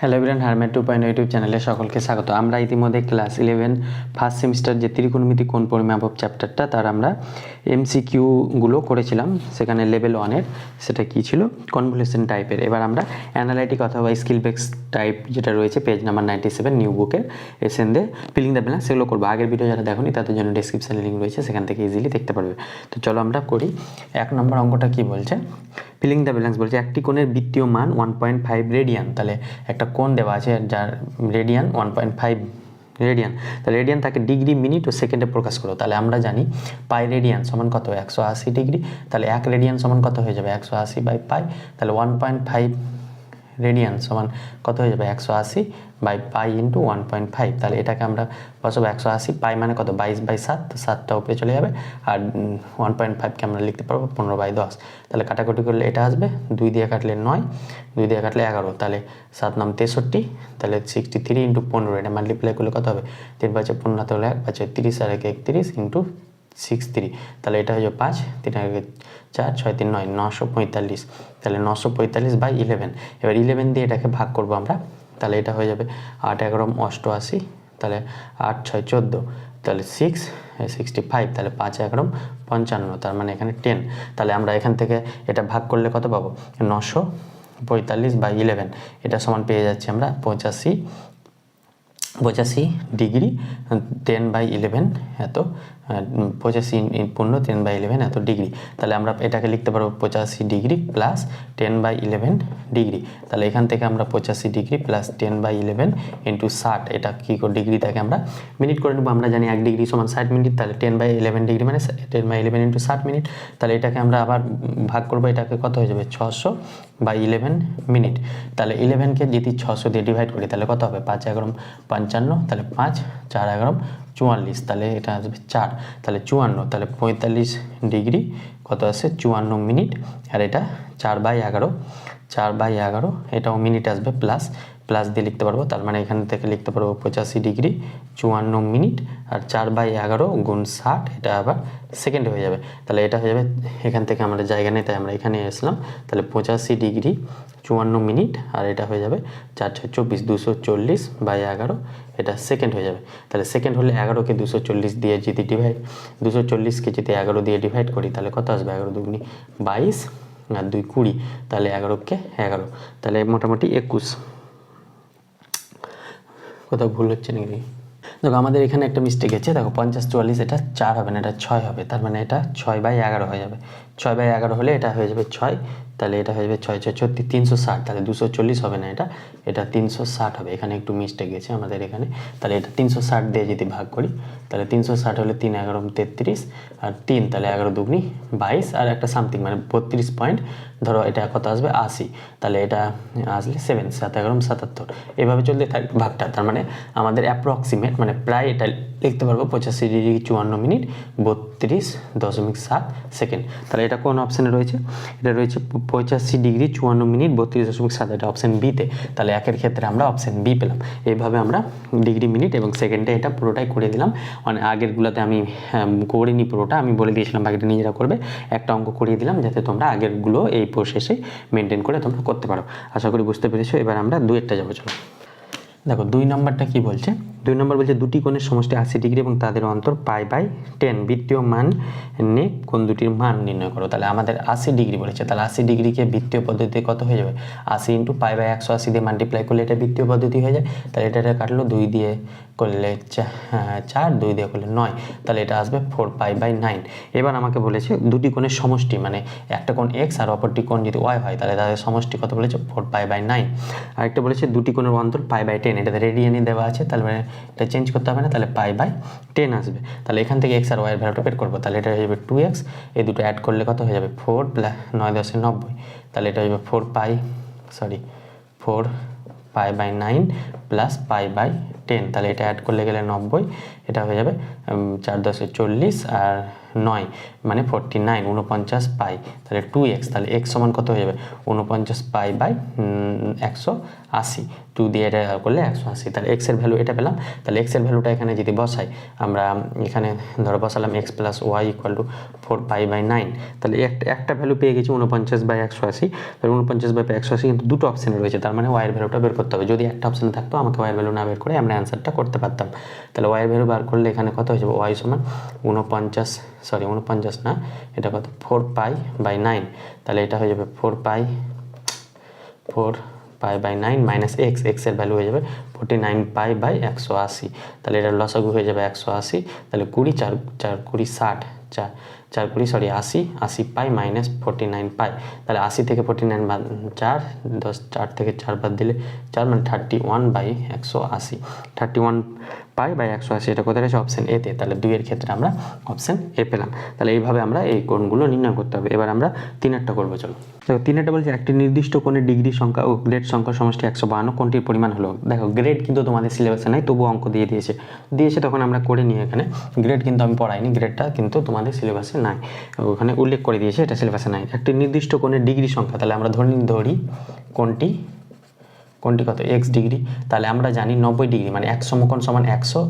Hello everyone, হারম্যাট 2.0 YouTube চ্যানেলে সকলকে স্বাগত। আমরা ইতিমধ্যে ক্লাস 11 ফার্স্ট সেমিস্টার যে ত্রিকোণমিতি কোণ পরিমাপক চ্যাপ্টারটা তার আমরা এমসিকিউগুলো করেছিলাম। সেখানে লেভেল 1-এর সেটা কী ছিল, কনভলিউশন টাইপের। এবার আমরা অ্যানালাইটিক অথবা স্কিল বেসড টাইপ যেটা রয়েছে পেজ নাম্বার 97 নিউ বুকের এসেন দে ফিলিং দ্য ব্ল্যাঙ্কস, সেগুলো করবো। আগের ভিডিও যারা দেখোনি তাদের জন্য ডিসক্রিপশানে লিঙ্ক রয়েছে, সেখান থেকে ইজিলি দেখতে পারবে। তো চলো আমরা করি। 1 নম্বর অঙ্কটা কি বলছে, ফিলিং দ্য ব্ল্যাঙ্কস বলছে একটি কোণের বৃত্তীয় মান 1.5 রেডিয়ান। তাহলে একটা কোণ দেওয়া আছে যার রেডিয়ান 1.5 রেডিয়ান, তাহলে রেডিয়ান তাকে ডিগ্রি, মিনিট ও সেকেন্ডে প্রকাশ করো। তাহলে আমরা জানি পাই রেডিয়ান সমান কত, 180 ডিগ্রি। তাহলে 1 রেডিয়ান সমান কত হয়ে যাবে, 180 বাই পাই। তাহলে 1.5 রেডিয়ান সমান কত হয়ে যাবে, 180 বাই পাই ইন্টু 1.5। তাহলে এটাকে আমরা বসাবো 180, পাই মানে কত, 22/7, তো 7টা উপরে চলে যাবে। আর 1.5কে আমরা লিখতে পারবো 15/10। তাহলে কাটাকুটি করলে এটা আসবে, 2 দিয়ে কাটলে 9, 2 দিয়ে কাটলে 11, তাহলে 7 9 63, তাহলে 63 ইন্টু 15, এটা মাল্টিপ্লাই করলে কত হবে, 3 5 15, তাহলে 1 5 30 আর 1 31 ইন্টু 63, তাহলে এটা হয়ে যাবে 5, 3 4 6 3 9, 945। তাহলে 945 বাই 11। এবার 11 দিয়ে এটাকে ভাগ করবো আমরা, তাহলে এটা হয়ে যাবে 8 11 88, তাহলে 8 6 14, তাহলে 65, তাহলে 5 11 55, তার মানে এখানে 10। তাহলে আমরা এখান থেকে এটা ভাগ করলে কত পাবো, 945 বাই 11, এটা সমান পেয়ে যাচ্ছি আমরা 85 ডিগ্রি 10/11 এত, 85 পূর্ণ 10/11 এত ডিগ্রি। তাহলে আমরা এটাকে লিখতে পারবো 85 ডিগ্রি প্লাস 10/11 ডিগ্রি। তাহলে এখান থেকে আমরা 85 ডিগ্রি প্লাস 10/11 ইন্টু 60, এটা কী ডিগ্রি থেকে আমরা মিনিট করে নেবো। আমরা জানি 1 ডিগ্রি সমান 60 মিনিট, তাহলে 10/11 ডিগ্রি মানে 10/11 ইন্টু 60 মিনিট। তাহলে এটাকে আমরা আবার ভাগ করবো, এটাকে কত হয়ে যাবে, 600/11 মিনিট। তাহলে 11কে যদি 600 দিয়ে ডিভাইড করি তাহলে কত হবে, 5 11 55, তাহলে 5 4 11 44, তাহলে এটা আসবে 4, তাহলে 54, তাহলে 45 ডিগ্রি কত আসে 54 মিনিট। আর এটা 4/11, এটাও মিনিট আসবে, প্লাস দিয়ে লিখতে পারবো। তার মানে এখান থেকে লিখতে পারবো 85 ডিগ্রি 54 মিনিট আর 4/11 গুণ 60, এটা আবার সেকেন্ডে হয়ে যাবে। তাহলে এটা হয়ে যাবে, এখান থেকে আমরা জায়গা নেই তাই আমরা এখানে আসলাম। তাহলে 85 ডিগ্রি 54 মিনিট আর এটা হয়ে যাবে 4 6 24, 240/11, এটা সেকেন্ড হয়ে যাবে। তাহলে সেকেন্ড হলে 11কে 240 দিয়ে যদি 240কে যদি 11 দিয়ে ডিভাইড করি তাহলে কত আসবে, 11 দুগুনি 22 আর 2 20, তাহলে 11কে 11, তাহলে মোটামুটি 21। কোথাও ভুল হচ্ছে নাকি? দেখো আমাদের এখানে একটা মিস্টেক আছে, দেখো 50 44, এটা 4 হবে না, এটা 6 হবে। তার মানে এটা 6/11 হয়ে যাবে। 6/11 হলে এটা হয়ে যাবে 6, তাহলে এটা হয়ে যাবে 6 6 36, 360, তাহলে 240 হবে না, এটা 360 হবে। এখানে একটু মিস্টেক গেছে আমাদের এখানে। তাহলে এটা 360 দিয়ে যদি ভাগ করি তাহলে 360 হলে 3 11 33 আর 3, তাহলে 11 দুগুনি 22 আর একটা সামথিং মানে 32 পয়েন্ট, ধরো এটা কত আসবে 80, তাহলে এটা আসলে 7 7 11 77, এভাবে চলতে থাকবে ভাগটা। তার মানে আমাদের অ্যাপ্রক্সিমেট মানে প্রায় এটা লিখতে পারবো 85 ডিগ্রি 54 মিনিট 32.7 সেকেন্ড। তাহলে এটা কোন অপশানে রয়েছে, এটা রয়েছে 85 ডিগ্রি 54 মিনিট 32.7, এটা অপশান বিতে। তাহলে একের ক্ষেত্রে আমরা অপশান বি পেলাম। এইভাবে আমরা ডিগ্রি, মিনিট এবং সেকেন্ডে এটা পুরোটাই করে দিলাম। মানে আগেরগুলোতে আমি করিনি পুরোটা, আমি বলে দিয়েছিলাম বাকিটা নিজেরা করবে। একটা অঙ্ক করিয়ে দিলাম যাতে তোমরা আগেরগুলো এই প্রসেসে মেনটেন করে তোমরা করতে পারো। আশা করি বুঝতে পেরেছো। এবার আমরা 2 যাবো, চলো। দেখো 2 নম্বরটা কি বলছে, 2 নম্বর বলছে দুটি কোণের সমষ্টি 80 ডিগ্রি এবং তাদের অন্তর π/10, বৃত্তীয় মান নে কোণ দুটির মান নির্ণয় করো। তাহলে আমাদের 80 ডিগ্রি বলেছে, তাহলে 80 ডিগ্রিকে বৃত্তীয় পদ্ধতিতে কত হয়ে যাবে, 80 ইন্টু π/180 দিয়ে মাল্টিপ্লাই করলে এটা বৃত্তীয় পদ্ধতি হয়ে যায়। তাহলে এটা কাটলো, 2 দিয়ে করলে 4, 2 দিয়ে করলে 9, তাহলে এটা আসবে 4π/9। এবার আমাকে বলেছে দুটি কোণের সমষ্টি, মানে একটা কোণ x আর অপরটি কোণ যদি y হয় তাহলে তাদের সমষ্টি কত বলেছে, 4π/9। আরেকটা বলেছে দুটি কোণের অন্তর π/10, এটাতে রেডিয়ানই দেওয়া আছে, তাহলে এটা চেঞ্জ করতে হবে না, তাহলে π/10 আসবে। তাহলে এখান থেকে x আর y এর ভ্যালুটা বের করবো, তাহলে এটা হয়ে যাবে 2x, এই দুটো অ্যাড করলে কত হয়ে যাবে, 4 + 9 × 10 = 90, তাহলে এটা হয়ে যাবে 4π/9 প্লাস π/10, তাহলে এটা অ্যাড করলে গেলে 90, এটা হয়ে যাবে 4 × 10 = 40 আর 9 মানে 49, 49 পাই, তাহলে 2x, তাহলে x সমান কত হয়ে যাবে, 49 π/180, 2 দিয়ে এটা করলে 180, তাহলে এক্সের ভ্যালু এটা পেলাম। তাহলে এক্সের ভ্যালুটা এখানে যদি বসাই আমরা, এখানে ধরো বসালাম x plus Y equal to 4π/9, তাহলে একটা ভ্যালু পেয়ে গেছি 49/180। তাহলে 49/180 কিন্তু দুটো অপশানে রয়েছে, তার মানে ওয়াইয়ের ভ্যালুটা বের করতে হবে। যদি একটা অপশানে থাকতো আমাকে ওয়াইয়ের ভ্যালু না বের করে আমরা অ্যান্সারটা করতে পারতাম। তাহলে ওয়াইয়ের ভ্যালু বার করলে এখানে কত হয়ে যাবে, ওয়াই সমান 49 না, এটা কত 4π/9, তাহলে এটা হয়ে যাবে 4π/9 মাইনাস এক্সের ভ্যালু হয়ে যাবে 49π/180, তাহলে এটার লসাগু হয়ে যাবে 180। তাহলে 20 4 20 60, 80π মাইনাস 49π, তাহলে 80 থেকে 49 বাদ 4, 10 4 থেকে 4 বাদ দিলে 4, মানে 31/180, 31π/180, এটা কোথায় রয়েছে, অপশান এতে। তাহলে 2 এর ক্ষেত্রে আমরা অপশান এ পেলাম। তাহলে এইভাবে আমরা এই কোণগুলো নির্ণয় করতে হবে। এবার আমরা 3-এরটা করবো, চলো। দেখো 3-এরটা বলছে একটি নির্দিষ্ট কোণের ডিগ্রি সংখ্যা ও গ্রেড সংখ্যার সমষ্টি 152, কোণটির পরিমাণ হলো। দেখো গ্রেড কিন্তু তোমাদের সিলেবাসে নাই, তবু অঙ্ক দিয়েছে তখন আমরা করে নিই। এখানে গ্রেড কিন্তু আমি পড়াইনি, গ্রেডটা কিন্তু তোমাদের সিলেবাসে নাই, ওখানে উল্লেখ করে দিয়েছে, এটা সিলেবাসে নাই। একটি নির্দিষ্ট কোণের ডিগ্রি সংখ্যা, তাহলে আমরা ধরি কোণটি কত, এক্স ডিগ্রি। তাহলে আমরা জানি 90 ডিগ্রি মানে 1 সমকোণ সমান 100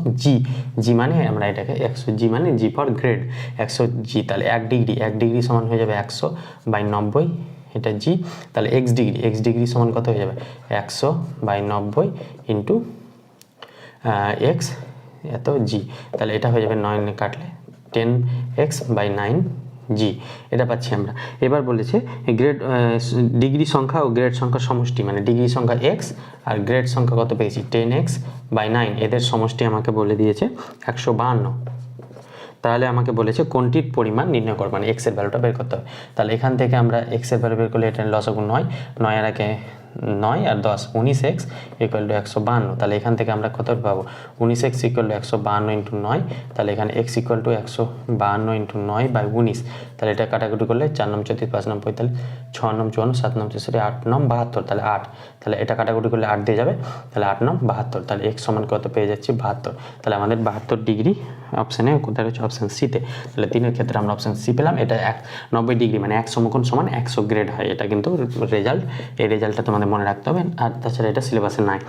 জি মানে আমরা এটাকে 100 জি মানে জি ফর গ্রেড, 100 জি। তাহলে 1 ডিগ্রি সমান হয়ে যাবে 100/90, এটা জি। তাহলে এক্স ডিগ্রি সমান কত হয়ে যাবে, 100/90 ইন্টু এক্স এত জি। তাহলে এটা হয়ে যাবে 9 কাটলে 10x/9 জি, এটা পাচ্ছি আমরা। এবার বলেছে গ্রেড ডিগ্রি সংখ্যা ও গ্রেড সংখ্যার সমষ্টি, মানে ডিগ্রি সংখ্যা x আর গ্রেড সংখ্যা কত পেয়েছি 10x/9, এদের সমষ্টি আমাকে বলে দিয়েছে 152। তাহলে আমাকে বলেছে কোনটির পরিমাণ নির্ণয় করব, মানে x এর ভ্যালুটা বের করতে হবে। তাহলে এখান থেকে আমরা x এর ভ্যালু বের করলে এটা লসাগু 9 এর আগে 9 আর 10, 19x ইকুয়াল টু 152। তাহলে এখান থেকে আমরা কত পাবো, 19x ইকুয়াল টু 152 ইন্টু 9, তাহলে এখানে x ইকুয়াল টু 152 ইন্টু 9/19। তাহলে এটা কাটাকুটি করলে 4 9 34 5 9 45 6 9 54 7 9 64 8 9 72, তাহলে 8। তাহলে এটা কাটাকুটি করলে 8 দিয়ে যাবে, তাহলে 8 9 72, তাহলে x সমান কত পেয়ে যাচ্ছি 72। তাহলে আমাদের 72 ডিগ্রি অপশানে কোথায় রয়েছে, অপশান সিতে। তাহলে 3-এর ক্ষেত্রে আমরা অপশান সি পেলাম। এটা 90 ডিগ্রি মানে 1 সমকোণ সমান 100 গ্রেড হয়, এটা কিন্তু রেজাল্ট। এই রেজাল্টটা তোমাদের মনে রাখতে হবে, আর তাছাড়া এটা সিলেবাসে নাই।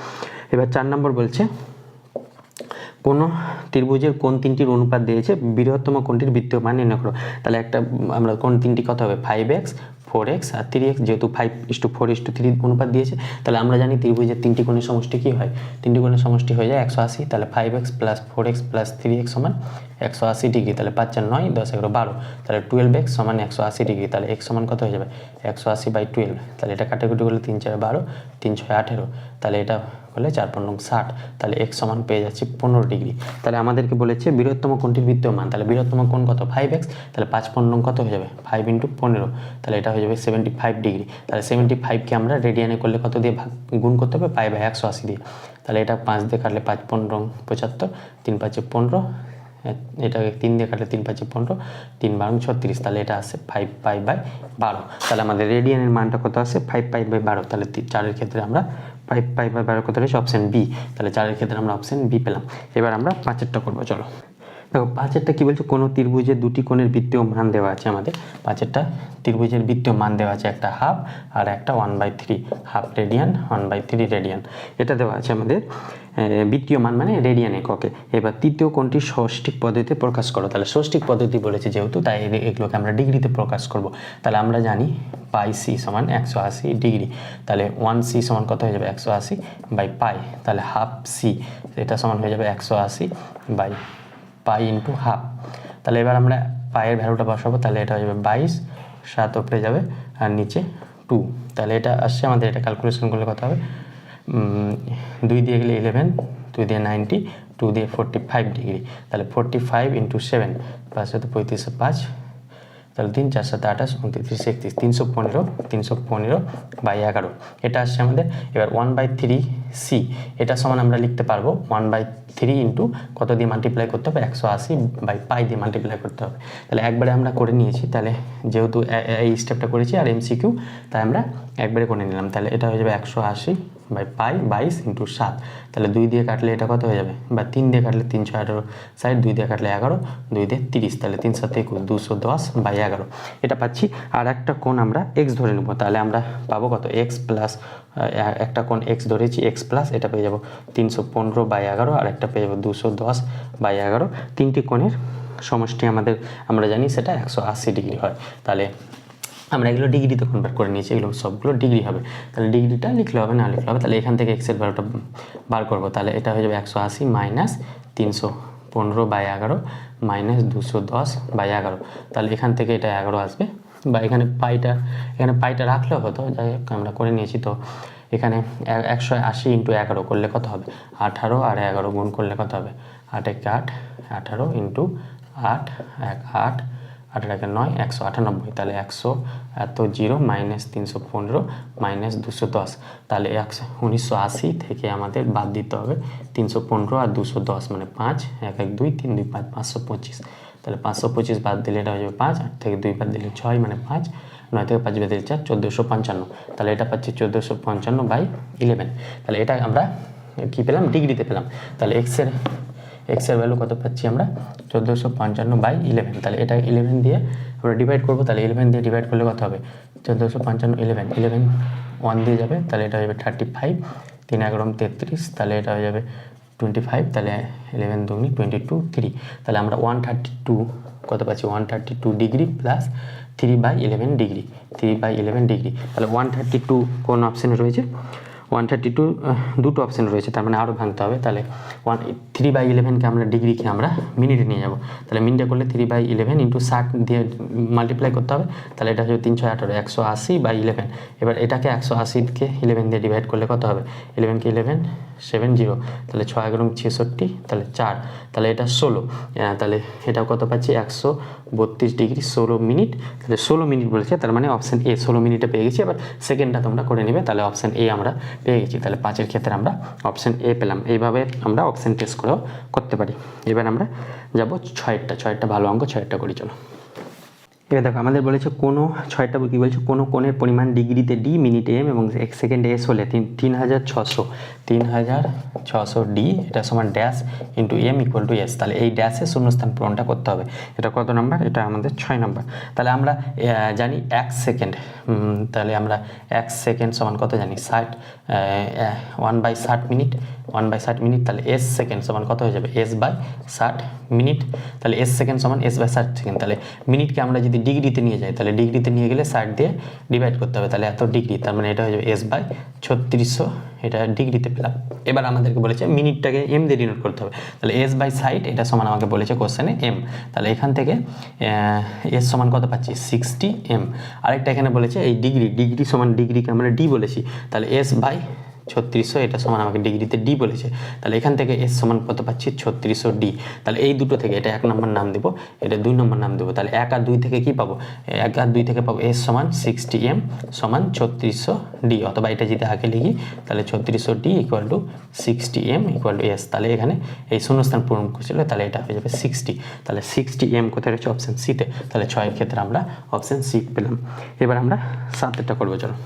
এবার 4 নম্বর বলছে কোনো ত্রিভুজের কোন তিনটির অনুপাত দিয়েছে, বৃহত্তম কোণটির বৃত্তীয় মান নির্ণয় করো। তাহলে একটা আমরা কোন তিনটি কত হবে, 5x 4x আর 3x, যেহেতু 5:4:3 অনুপাত দিয়েছে। তাহলে আমরা জানি ত্রিভুজের তিনটি কোণের সমষ্টি কি হয়, তিনটি কোণের সমষ্টি হয়ে যায় 180। তাহলে 5x plus 4x plus 3x সমান 180 ডিগ্রি। তাহলে 5 4 9 10 11 12, তাহলে 12x সমান 180 ডিগ্রি। তাহলে x সমান কত হয়ে যাবে, 180/12। তাহলে এটা কাটাকুটি করলে 3 4 12 3 6 18, তাহলে এটা করলে 4 15 60, তাহলে x সমান পেয়ে যাচ্ছি 15 ডিগ্রি। তাহলে আমাদেরকে বলেছে বৃহত্তম কোণটির বৃত্তীয় মান, তাহলে বৃহত্তম কোণ কত 5x, তাহলে 5 15 কত হয়ে যাবে 5 × 15, তাহলে এটা হয়ে যাবে 75 ডিগ্রি। তাহলে 75কে আমরা রেডিয়ানে করলে কত দিয়ে গুণ করতে হবে, π/180 দিয়ে। তাহলে এটা 5 দিয়ে কাটলে 5 15 75, 3 5 15, এটাকে 3 দিয়ে কাটলে 3 5 15, 3 12 36, তাহলে এটা আসছে 5π/12। তাহলে আমাদের রেডিয়ানের মানটা কত আসছে 5π/12। তাহলে 4-এর ক্ষেত্রে আমরা 5π/12 কত রয়েছে, অপশান বি। তাহলে 4-এর ক্ষেত্রে আমরা অপশান বি পেলাম। এবার আমরা 5-এরটা করবো, চলো। দেখো 5-এরটা কি বলছে, কোনো ত্রিভুজের দুটি কোণের বৃত্তীয় মান দেওয়া আছে। আমাদের 5-এরটা ত্রিভুজের বৃত্তীয় মান দেওয়া আছে, একটা হাফ আর একটা 1/3, হাফ রেডিয়ান 1/3 রেডিয়ান, এটা দেওয়া আছে আমাদের বৃত্তীয় মান মানে রেডিয়ান এককে। এবার তৃতীয় কোণটি ষষ্ঠিক পদ্ধতিতে প্রকাশ করো। তাহলে ষষ্ঠিক পদ্ধতি বলেছে যেহেতু, তাই এগুলোকে আমরা ডিগ্রিতে প্রকাশ করব। তাহলে আমরা জানি πc সমান 180 ডিগ্রি। তাহলে 1c সমান কত হয়ে যাবে 180/π, তাহলে হাফ সি এটা সমান হয়ে যাবে 180/π ইন্টু হাফ। তাহলে এবার আমরা পায়ের ভ্যালুটা বসাবো, তাহলে এটা হয়ে যাবে 22, 7 উপরে যাবে আর নিচে 2। তাহলে এটা আসছে আমাদের, এটা ক্যালকুলেশন করলে কত হবে, 2 দিয়ে গেলে 11, 2 দিয়ে 90, 2 দিয়ে 45 ডিগ্রি। তাহলে 45 × 7 5 35 5, তাহলে 3 4 7 28 29 31, 315/11, এটা আসছে আমাদের। এবার 1/3c এটা সমান আমরা লিখতে পারবো 1/3 ইন্টু কত দিয়ে মাল্টিপ্লাই করতে হবে, 180/π দিয়ে মাল্টিপ্লাই করতে হবে। তাহলে একবারে আমরা করে নিয়েছি, তাহলে যেহেতু এই স্টেপটা করেছি আর MCQ, তাই আমরা একবারে করে নিলাম। তাহলে এটা হয়ে যাবে বাই পাই 22 ইন্টু 7, তাহলে 2 দিয়ে কাটলে এটা কত হয়ে যাবে, বা 3 দিয়ে কাটলে 3 6 18 60, 2 দিয়ে কাটলে 11, 2 দিয়ে 30, তাহলে 3 7 21, 210 বাই 11 এটা পাচ্ছি। আর একটা কোণ আমরা এক্স ধরে নেব, তাহলে আমরা পাবো কত, এক্স প্লাস একটা কোণ এক্স ধরেছি, এক্স প্লাস এটা পেয়ে যাবো 315 বাই 11, আর একটা পেয়ে যাবো 210 বাই 11। তিনটি কোণের সমষ্টি আমরা জানি সেটা 180 ডিগ্রি হয়। তাহলে আমরা এগুলো ডিগ্রিতে কনভার্ট করে নিয়েছি, এগুলো সবগুলো ডিগ্রি হবে। তাহলে ডিগ্রিটা লিখলে হবে না লিখলে হবে, তাহলে এখান থেকে এক্সের ভ্যালুটা বার করবো, তাহলে এটা হয়ে যাবে 180 মাইনাস 315 বাই 11 মাইনাস 210 বাই 11, তাহলে এখান থেকে এটা 11 আসবে, বা এখানে পাইটা রাখলেও হতো, যাই হোক আমরা করে নিয়েছি। তো এখানে 180 ইন্টু 11 করলে কত হবে, 18, আর 11 গুণ করলে কত হবে, 8 1 8, 18 ইন্টু 8 1 8, 8 1 9, 198, তাহলে 100 এত 0 মাইনাস 315 মাইনাস 210, তাহলে 1980 থেকে আমাদের বাদ দিতে হবে 315 আর 210, মানে 5 1 1 2 3 2 5, 525, তাহলে 525 বাদ দিলে এটা হয়ে যাবে 5, 8 থেকে 2 বাদ দিলে 6, মানে 5, 9 থেকে 5 বাদ দিলে 4, 1455, তাহলে এটা পাচ্ছি 1455 বাই 11। তাহলে এটা আমরা কী পেলাম, ডিগ্রিতে পেলাম। তাহলে এক্সের ভ্যালু কত পাচ্ছি আমরা, 1455 বাই 11, তাহলে এটা 11 দিয়ে আমরা ডিভাইড করবো, তাহলে 11 দিয়ে ডিভাইড করলে কত হবে, 1455 11 1 দিয়ে যাবে, তাহলে এটা হয়ে যাবে 35, 3 11 33, তাহলে এটা হয়ে যাবে 25, তাহলে 11 2 22 3, তাহলে আমরা 132 কত পাচ্ছি, 132 degree plus 3 by 11 degree, 3 by 11 degree. তাহলে 132 কোন অপশানে রয়েছে, 132 দুটো অপশান রয়েছে, তার মানে আরও ভাঙতে হবে। তাহলে 3 বাই 11কে আমরা ডিগ্রিকে আমরা মিনিটে নিয়ে যাব, তাহলে মিনিটে করলে 3 বাই 11 ইন্টু 60 দিয়ে মাল্টিপ্লাই করতে হবে, তাহলে এটা হচ্ছে 318, 180 বাই 11। এবার এটাকে 180কে 11 দিয়ে ডিভাইড করলে কত হবে, 11কে 11 70, তাহলে 6 11 66, তাহলে 4, তাহলে এটা 16, তাহলে এটা কত পাচ্ছি 132 ডিগ্রি 16 মিনিট, তাহলে 16 মিনিট বলেছে, তার মানে অপশান এ 16 মিনিটে পেয়ে গেছি। এবার সেকেন্ডটা তোমরা করে নেবে, তাহলে অপশান এ আমরা পেয়ে গেছি, তাহলে 5-এর ক্ষেত্রে আমরা অপশান এ পেলাম। এইভাবে আমরা অপশান টেস্ট করেও করতে পারি। এবার আমরা যাব 6টা ভালো অঙ্ক, 6টা করি চলো। এবার দেখো আমাদের বলেছে কোনো 6টা কী বলছে, কোনো কোণের পরিমাণ ডিগ্রিতে ডি, মিনিটে এম এবং সেকেন্ডে এস হলে 3600 ডি এটা সমান dash into M equal to S. তাহলে এই ড্যাশে শূন্যস্থান পূরণটা করতে হবে। এটা কত নাম্বার, এটা আমাদের 6 নাম্বার। তাহলে আমরা জানি 1 সেকেন্ড, তাহলে আমরা 1 সেকেন্ড সমান কত জানি, 1/60 মিনিট, 1/60 মিনিট, তাহলে এস সেকেন্ড সমান কত হয়ে যাবে, এস বাই 60 মিনিট, তাহলে এস সেকেন্ড সমান এস বাই 60 সেকেন্ড। তাহলে মিনিটকে আমরা যদি ডিগ্রিতে নিয়ে যাই, তাহলে ডিগ্রিতে নিয়ে গেলে 60 দিয়ে ডিভাইড করতে হবে, তাহলে এত ডিগ্রি, তার মানে এটা হয়ে যাবে এস বাই 3600, এটা ডিগ্রিতে পেলাম। এবার আমাদেরকে বলেছে মিনিটটাকে এম দিয়ে ডিনোট করতে হবে, তাহলে এস বাই 60 এটা সমান আমাকে বলেছে কোশ্চেনে এম, তাহলে এখান থেকে এস সমান কত পাচ্ছি 60 এম। আরেকটা এখানে বলেছে এই ডিগ্রি সমান ডিগ্রিকে আমরা ডি বলেছি, তাহলে এস বাই 3600 এটা সমান আমাকে ডিগ্রিতে ডি বলেছে, তাহলে এখান থেকে এস সমান কত পাচ্ছি 3600 ডি। তাহলে এই দুটো থেকে এটা 1 নম্বর নাম দেবো, এটা 2 নম্বর নাম দেবো, তাহলে 1 আর 2 থেকে কি পাবো, 1 আর 2 থেকে পাবো এস সমান 60 এম সমান 3600 ডি, অথবা এটা যদি আগে লিখি তাহলে 3600 D equal to 60 M equal to S. তাহলে এখানে এই শূন্যস্থান পূরণ করছিল, তাহলে এটা হয়ে যাবে 60, তাহলে 60 এম কোথায় রয়েছে, অপশান সিতে, তাহলে 6-এর ক্ষেত্রে আমরা অপশান সি পেলাম। এবার আমরা 7-এরটা করবো চলো।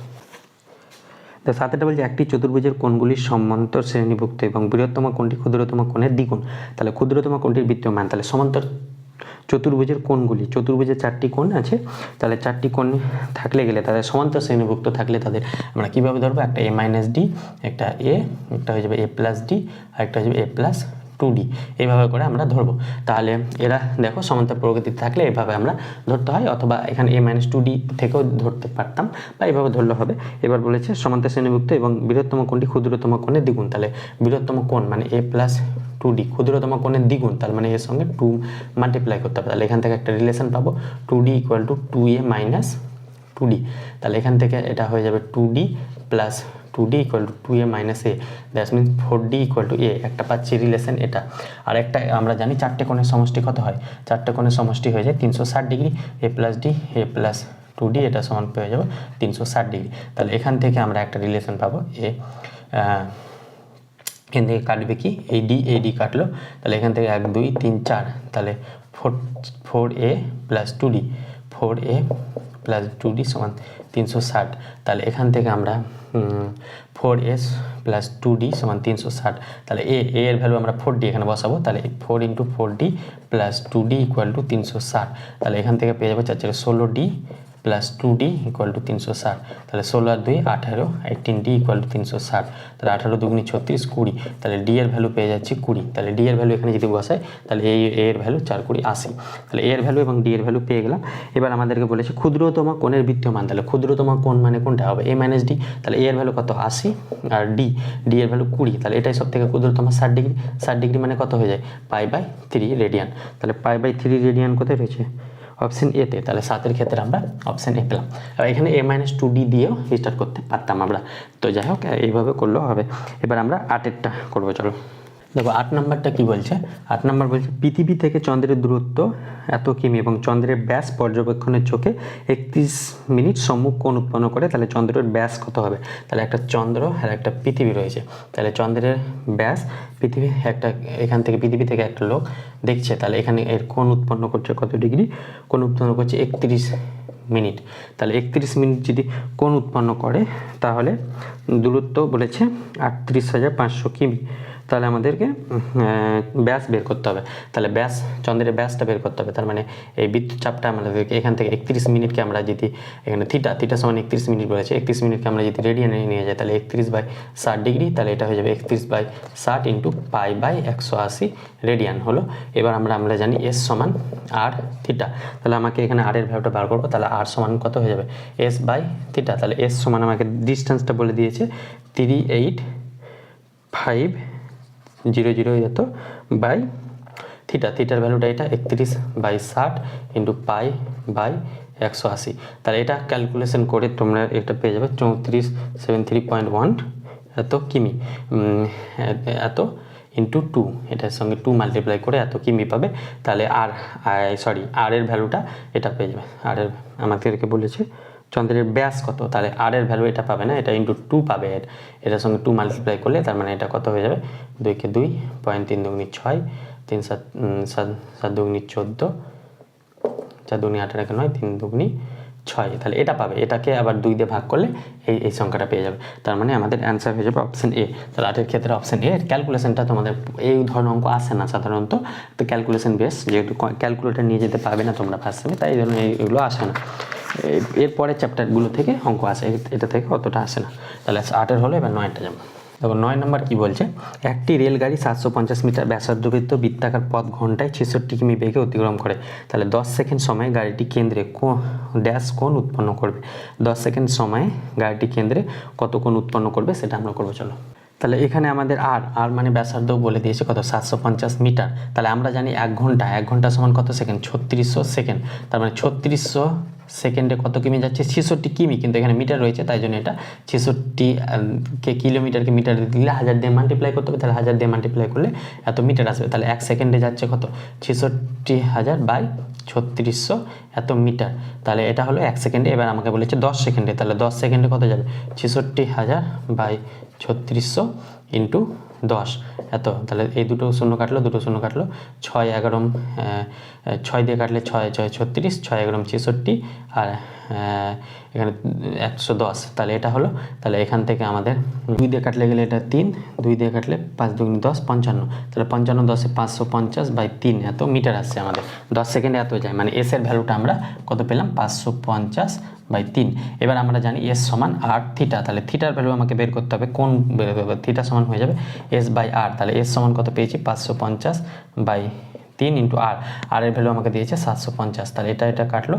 তো 7-এটা বলছে একটি চতুর্ভুজের কোণগুলির সমান্তর শ্রেণীভুক্ত এবং বৃহত্তম কোণটি ক্ষুদ্রতম কোণের দ্বিগুণ। তাহলে ক্ষুদ্রতম কোণটির বৃত্তীয় মান, তাহলে সমান্তর চতুর্ভুজের কোণগুলি, চতুর্ভুজের 4টি কোণ আছে, তাহলে 4টি কোণ থাকলে গেলে তাদের সমান্তর শ্রেণীভুক্ত থাকলে তাদের আমরা কীভাবে ধরবো, একটা a মাইনাস ডি, একটা একটা হয়ে যাবে a প্লাস ডি, আর একটা হয়ে যাবে a প্লাস 2d, এইভাবে করে আমরা ধরবো। তাহলে এরা দেখো সমান্তর প্রকৃতিতে থাকলে এভাবে আমরা ধরতে হয়, অথবা এখানে a মাইনাস 2d থেকেও ধরতে পারতাম, বা এইভাবে ধরলে হবে। এবার বলেছে সমান্তর শ্রেণীভুক্ত এবং বৃহত্তম কোণটি ক্ষুদ্রতম কোণের দ্বিগুণ, তাহলে বৃহত্তম কোণ মানে a প্লাস 2d, ক্ষুদ্রতম কোণের দ্বিগুণ, তার মানে এর সঙ্গে 2 মাল্টিপ্লাই করতে হবে, তাহলে এখান থেকে একটা রিলেশন পাবো 2d equal to 2a minus 2d, তাহলে এখান থেকে এটা হয়ে যাবে 2d plus 2d equal to 2a minus a, that means 4d equal to a, একটা পাচ্ছি রিলেশন এটা। আর একটা আমরা জানি 4টে কোণের সমষ্টি কত হয়, 4টে কোণের সমষ্টি হয়ে যায় 360 degree, a plus D, a plus 2d এটা সমান পেয়ে যাবো 360 ডিগ্রি। তাহলে এখান থেকে আমরা একটা রিলেশন পাবো এখান থেকে কাটবে কি, এই ডি কাটলো, তাহলে এখান থেকে 1 2 3 4, তাহলে 4a plus 2d, 4a plus 2d সমান 360, তাহলে এখান থেকে আমরা প্লাস 2d সমান 360। তাহলে এ এর ভ্যালু আমরা 4d এখানে বসাবো, তাহলে 4 × 4d plus 2d equal to 360। তাহলে এখান থেকে পেয়ে যাবো 4 × 16d plus 2d equal to 360। তাহলে 16 আর 2 18, 18d ইকুয়াল টু 360। তাহলে 18 দুগুনি 36, 20। তাহলে ডি এর ভ্যালু পেয়ে যাচ্ছি 20। তাহলে ডি এর ভ্যালু এখানে যদি বসাই তাহলে এ এর ভ্যালু 4 × 20 80। তাহলে এ এর ভ্যালু এবং ডি এর ভ্যালু পেয়ে গেলাম। এবার আমাদেরকে বলেছে ক্ষুদ্রতম কোণের বৃত্তীয় মান। তাহলে ক্ষুদ্রতম কোণ মানে কোনটা হবে? a - d। তাহলে এ এর ভ্যালু কত? 80 আর ডি এর ভ্যালু 20। তাহলে এটাই সব থেকে ক্ষুদ্রতম 60 ডিগ্রি। 60 ডিগ্রি মানে কত হয়ে যায়? π/3 রেডিয়ান। তাহলে π/3 রেডিয়ান কোথায় রয়েছে? অপশন এতে। তাহলে 7-এর ক্ষেত্রে আমরা অপশন এ পেলাম। আর এখানে a - 2d দিয়েও স্টার্ট করতে পারতাম আমরা, তো যাই হোক এইভাবে করলেও হবে। এবার আমরা 8-এরটা করবো, চলো। দেখো 8 নাম্বারটা কি বলছে? 8 নাম্বার বলছে পৃথিবী থেকে চন্দ্রের দূরত্ব এত কিমি এবং চন্দ্রের ব্যাস পর্যবেক্ষণের চোখে 31 মিনিট সম্মুখ কোণ উৎপন্ন করে। তাহলে চন্দ্রের ব্যাস কত হবে? তাহলে একটা চন্দ্র আর একটা পৃথিবী রয়েছে। তাহলে চন্দ্রের ব্যাস পৃথিবী একটা, এখান থেকে পৃথিবী থেকে একটা লোক দেখছে, তাহলে এখানে এর কোণ উৎপন্ন করছে কত ডিগ্রি? কোণ উৎপন্ন করছে 31 মিনিট। তাহলে 31 মিনিট যদি কোণ উৎপন্ন করে তাহলে দূরত্ব বলেছে 38,500 কিমি। তাহলে আমাদেরকে ব্যাস বের করতে হবে। তাহলে ব্যাস, চন্দ্রের ব্যাসটা বের করতে হবে। তার মানে এই বিদ্যুৎ চাপটা আমাদেরকে এখান থেকে 31 মিনিটকে আমরা যদি এখানে থিটা সমান 31 মিনিট বলেছে, 31 মিনিটকে আমরা যদি রেডিয়ানে নিয়ে যাই তাহলে 31/60 ডিগ্রি। তাহলে এটা হয়ে যাবে 31/60 ইন্টু π/180 রেডিয়ান হলো। এবার আমরা জানি এস সমান আর থিটা। তাহলে আমাকে এখানে আর এর ভ্যালুটা বার করবো। তাহলে আর সমান কত হয়ে যাবে? s/থিটা। তাহলে এস সমান আমাকে ডিস্টেন্সটা বলে দিয়েছে 38500 যেত বাই থিটা। থিটার ভ্যালুটা এটা 31/60 ইন্টু π/180। তাহলে এটা ক্যালকুলেশন করে তোমরা এটা পেয়ে যাবে 3473.1 এত কিমি, এত ইন্টু 2, এটার সঙ্গে 2 মাল্টিপ্লাই করে এত কিমি পাবে। তাহলে আর এর ভ্যালুটা এটা পেয়ে যাবে। আর এর আমাদেরকে বলেছে চন্দ্রের ব্যাস কত, তাহলে আর এর ভ্যালু এটা পাবে না, এটা ইন্টু 2 পাবে। এটার সঙ্গে 2 মাল্টিপ্লাই করলে তার মানে এটা কত হয়ে যাবে? 2 কে 2, 3 দুগুনি 6, 3 7 দুগুনি 14, 4 দুগুনি 8 আর 9, 3 দুগুনি 6। তাহলে এটা পাবে। এটাকে আবার 2 দিয়ে ভাগ করলে এই সংখ্যাটা পেয়ে যাবে। তার মানে আমাদের অ্যান্সার হয়ে যাবে অপশন এ। তাহলে 8-এর ক্ষেত্রে অপশন এ। ক্যালকুলেশনটা তোমাদের এই ধরনের অঙ্ক আসে না সাধারণত, তো ক্যালকুলেশন বেস, যেহেতু ক্যালকুলেটার নিয়ে যেতে পারবে না তোমরা ফার্স্ট সেমে, তাই এই ধরনের এগুলো আসে না। এরপরের চ্যাপ্টারগুলো থেকে অঙ্ক আসে, এটা থেকে অতটা আসে না। তাহলে 8-এর হলো। এবার 9-টা যাবো। দেখো 9 নম্বর কি বলছে? একটি রেলগাড়ি 750 মিটার ব্যাসার্ধবৃত্ত বৃত্তাকার পথ ঘন্টায় 66 কিমি বেগে অতিক্রম করে। তাহলে 10 সেকেন্ড সময়ে গাড়িটি কেন্দ্রে ড্যাশ কোণ উৎপন্ন করবে। 10 সেকেন্ড সময়ে গাড়িটি কেন্দ্রে কত কোণ উৎপন্ন করবে সেটা আমরা করবো, চলো। তাহলে এখানে আমাদের আর মানে ব্যাসার্ধ বলে দিয়েছে কত? 750 মিটার। তাহলে আমরা জানি 1 ঘন্টা সমান কত সেকেন্ড? 3600 সেকেন্ড। তার মানে 3600 সেকেন্ডে কত কিমি যাচ্ছে? 66 কিমি, কিন্তু এখানে মিটার রয়েছে তাই জন্য এটা 66কে কিলোমিটারকে মিটার দিলে 1000 দিয়ে মাল্টিপ্লাই করতে হবে। তাহলে 1000 দিয়ে মাল্টিপ্লাই করলে এত মিটার আসবে। তাহলে 1 সেকেন্ডে যাচ্ছে কত? 66,000/3600 এত মিটার। তাহলে এটা হলো 1 সেকেন্ডে। এবার আমাকে বলেছে 10 সেকেন্ডে। তাহলে 10 সেকেন্ডে কত যাবে? 66,000/3600 ইন্টু 10 এত। তাহলে এই দুটো শূন্য কাটলো, 6 11 6 দিয়ে কাটলে 6 6 36, 6 11 66 আর এখানে 110। তাহলে এটা হলো। তাহলে এখান থেকে আমাদের 2 দিয়ে কাটলে গেলে এটা 3, 2 দিয়ে কাটলে 5 দুগুনি 10, 55। তাহলে 55 10 550/3 এত মিটার আসছে আমাদের। 10 সেকেন্ডে এত যায়, মানে এস এর ভ্যালুটা আমরা কত পেলাম? 550/3। এবার আমরা জানি এস সমান আর থিটা। তাহলে থিটার ভ্যালু আমাকে বের করতে হবে। কোন বের করতে হবে? থিটা সমান হয়ে যাবে s/r। তাহলে এস সমান কত পেয়েছি? 550/3 ইন্টু আর এর ভ্যালু আমাকে দিয়েছে 750। তাহলে এটা কাটলো,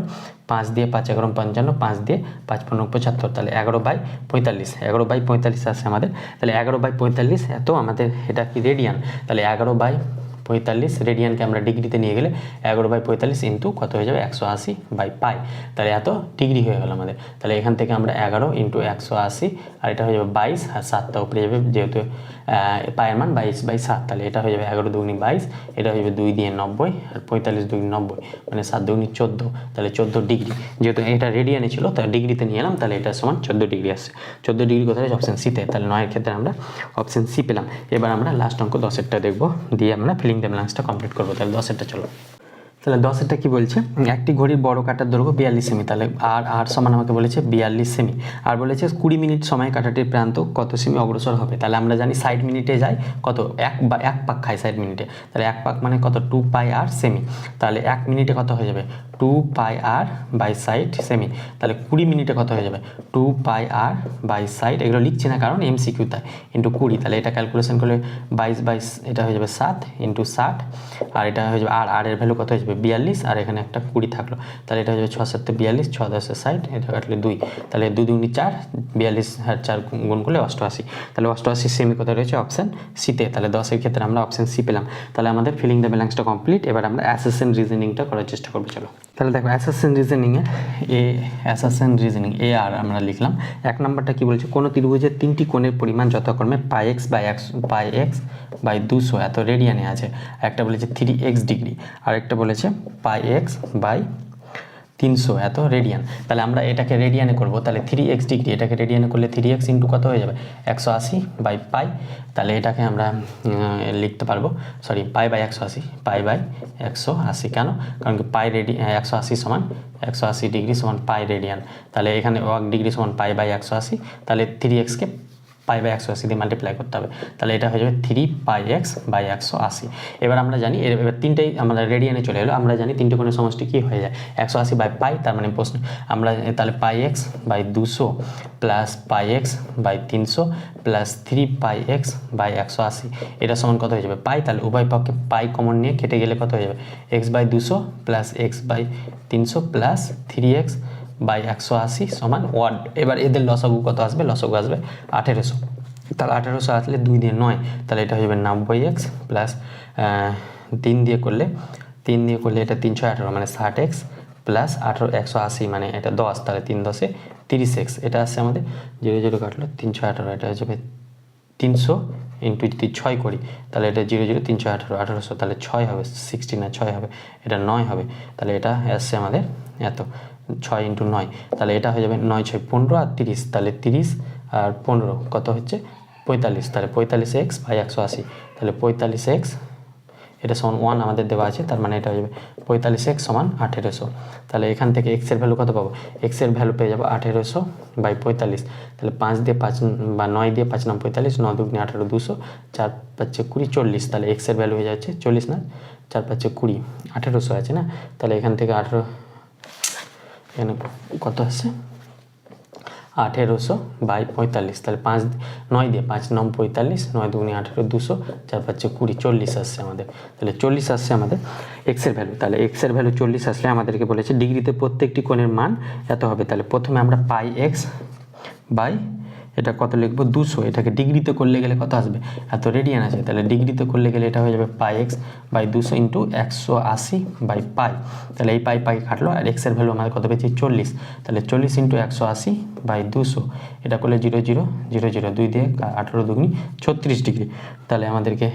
5 দিয়ে 5 11 55, 5 দিয়ে 5 15 75। তাহলে 11/45, 11/45 আসছে আমাদের। তাহলে 11/45 এত আমাদের, এটা কি রেডিয়ান? তাহলে 11/45 রেডিয়ানকে আমরা ডিগ্রিতে নিয়ে গেলে 11/45 ইন্টু কত হয়ে যাবে? 180/পাই। তাহলে এত ডিগ্রি হয়ে গেল আমাদের। তাহলে এখান থেকে আমরা 11 ইন্টু 180 আর এটা হয়ে যাবে 22 আর 7টা উপরে যাবে, যেহেতু পায়ের মান 22/7। তাহলে এটা হয়ে যাবে 11 দুগুনি 22, এটা হয়ে যাবে 2 দিয়ে 90 আর 45 দুগুনি 90, মানে 7 দুগুনি 14। তাহলে 14 ডিগ্রি, যেহেতু এটা রেডিয়ানে ছিল তাই ডিগ্রিতে নিয়ে এলাম। তাহলে এটা সমান 14 ডিগ্রি আসছে। 14 ডিগ্রি কোথায়? অপশন সিতে। তাহলে 9-এর ক্ষেত্রে আমরা অপশন সি পেলাম। এবার আমরা লাস্ট অঙ্ক 10-এরটা দেখবো, দিয়ে আমরা ফিলিং দ্য ব্ল্যাঙ্কসটা কমপ্লিট করবো। তাহলে 10-এরটা চলো। তাহলে 10-এরটা কি বলছে, একটি ঘড়ির বড় কাঁটার দৈর্ঘ্য 42 সেমি, তাহলে আর সমান আমাকে বলেছে 42 সেমি, আর বলেছে 20 মিনিট সময় কাঁটাটির প্রান্ত কত সেমি অগ্রসর হবে। তাহলে আমরা জানি 60 মিনিটে যায় কত, এক পাক খায় 60 মিনিটে, তাহলে এক পাক মানে কত 2 পাই আর সেমি, তাহলে 1 মিনিটে কত হয়ে যাবে 2 পাই আর বাই 60 সেমি, তাহলে 20 মিনিটে কত হয়ে যাবে 2 পাই আর বাই 60, এগুলো লিখছি না কারণ MCQ তাই, ইন্টু 20, তাহলে এটা ক্যালকুলেশন করলে 22 এটা হয়ে যাবে 7 ইন্টু 60, আর এটা হয়ে যাবে আর এর ভ্যালু কত হয়ে যাবে 42, আর এখানে একটা 20 থাকলো, তাহলে এটা হয়ে যাবে 6 7 42, 6 10 60, এটা কাটলে 2, তাহলে 2 2 4, 42 আর 4 গুণ করলে 88, তাহলে 88 সেমি কোথায় রয়েছে অপশান সিতে, তাহলে 10-এর ক্ষেত্রে আমরা অপশান সি পেলাম। তাহলে আমাদের ফিলিং দ্য ব্ল্যাঙ্কসটা কমপ্লিট। এবার আমরা অ্যাসাসিন রিজনিংটা করার চেষ্টা করবো, চলো। তাহলে দেখো অ্যাসাসিন রিজনিং এ আর আমরা লিখলাম। 1 নম্বরটা কি বলছে, কোনো ত্রিভুজের 3টি কোণের পরিমাণ যথাক্রমে পাই এক্স বাই 200 এত রেডিয়ানে আছে। একটা বলেছে 3x ডিগ্রি, আর একটা বলেছে পাই এক্স বাই 300 এত রেডিয়ান। তাহলে আমরা এটাকে রেডিয়ানে করব, তাহলে 3x ডিগ্রি এটাকে রেডিয়ানে করলে 3x ইন্টু কত হয়ে যাবে 180 বাই পাই, তাহলে এটাকে আমরা লিখতে পারবো, sorry pi by 180, pi by 180, কেন, কারণ কি পাই 180 সমান 180 ডিগ্রি সমান পাই রেডিয়ান, তাহলে এখানে 1 ডিগ্রি সমান পাই বাই 180, তাহলে 3xকে পাই বাই 180 দিয়ে মাল্টিপ্লাই করতে হবে, তাহলে এটা হয়ে যাবে 3 পাই এক্স বাই 180। এবার আমরা জানি এবার তিনটেই আমরা রেডিয়ানে চলে এলো, আমরা জানি তিনটে কোণের সমষ্টি কী হয়ে যায় 180 বাই পাই, তার মানে প্রশ্ন আমরা তাহলে pi x by 200 plus pi x by 300 plus 3 pi x by 180, এটা সমান কত হয়ে যাবে পাই, তাহলে উভয় পক্ষে পাই কমন নিয়ে কেটে গেলে কত হয়ে যাবে x by 200 plus x by 300 plus 3x by 180 সমান 1। এবার এদের লসাগু কত আসবে, লসাগু আসবে 1800, তাহলে 1800 আসলে 2 দিয়ে 9, তাহলে এটা হয়ে যাবে 90x প্লাস 3 দিয়ে করলে এটা 318 মানে 60x প্লাস 180 মানে এটা 10, তাহলে 3 10 30x, এটা আসছে আমাদের 0 0 কাটলো 318, এটা হয়ে যাবে 300 ইন্টু যদি 6 করি তাহলে এটা 0 0 318 1800, তাহলে 6 হবে 16 না 6 হবে, এটা 9 হবে, তাহলে এটা আসছে আমাদের এত 6 ইন্টু 9, তাহলে এটা হয়ে যাবে 9 6 15 আর 30, তাহলে 30 আর 15 কত হচ্ছে 45, তাহলে 45x বাই 180, তাহলে 45x এটা সমান 1 আমাদের দেওয়া আছে, তার মানে এটা হয়ে যাবে 45x সমান 1800, তাহলে এখান থেকে x এর ভ্যালু কত পাবো, x এর ভ্যালু পেয়ে যাবো 1800 বাই 45, তাহলে 5 দিয়ে 5 বা 9 দিয়ে 5 9 45, 9 2 18 200, 4 5 20 40, তাহলে x এর ভ্যালু হয়ে যাচ্ছে 40 না 4 5 20 1800 আছে না, তাহলে এখান থেকে 18 এখানে কত আসছে 1800 বাই 45, তাহলে 9 দিয়ে 5 9 45, 9 2 18 200, 4 5 20 40 আসছে আমাদের, তাহলে 40 আসছে আমাদের এক্সের ভ্যালু। তাহলে এক্সের ভ্যালু 40 আসলে আমাদেরকে বলেছে ডিগ্রিতে প্রত্যেকটি কোণের মান এত হবে, তাহলে প্রথমে আমরা পাই এক্স বাই এটা কত লিখবো 200, এটাকে ডিগ্রিতে করলে গেলে কত আসবে এত রেডিয়ান আছে, তাহলে ডিগ্রিতে করলে গেলে এটা হয়ে যাবে pi x by 200 into 180 by pi, তাহলে এই পাই পাই কাটলো, আর এক্সের ভ্যালু আমাদের কত পেয়েছি 40, তাহলে 40 ইন্টু 180 বাই 200, এটা করলে 0 0 0 0 2 দিয়ে 18 2 36 ডিগ্রি, তাহলে আমাদেরকে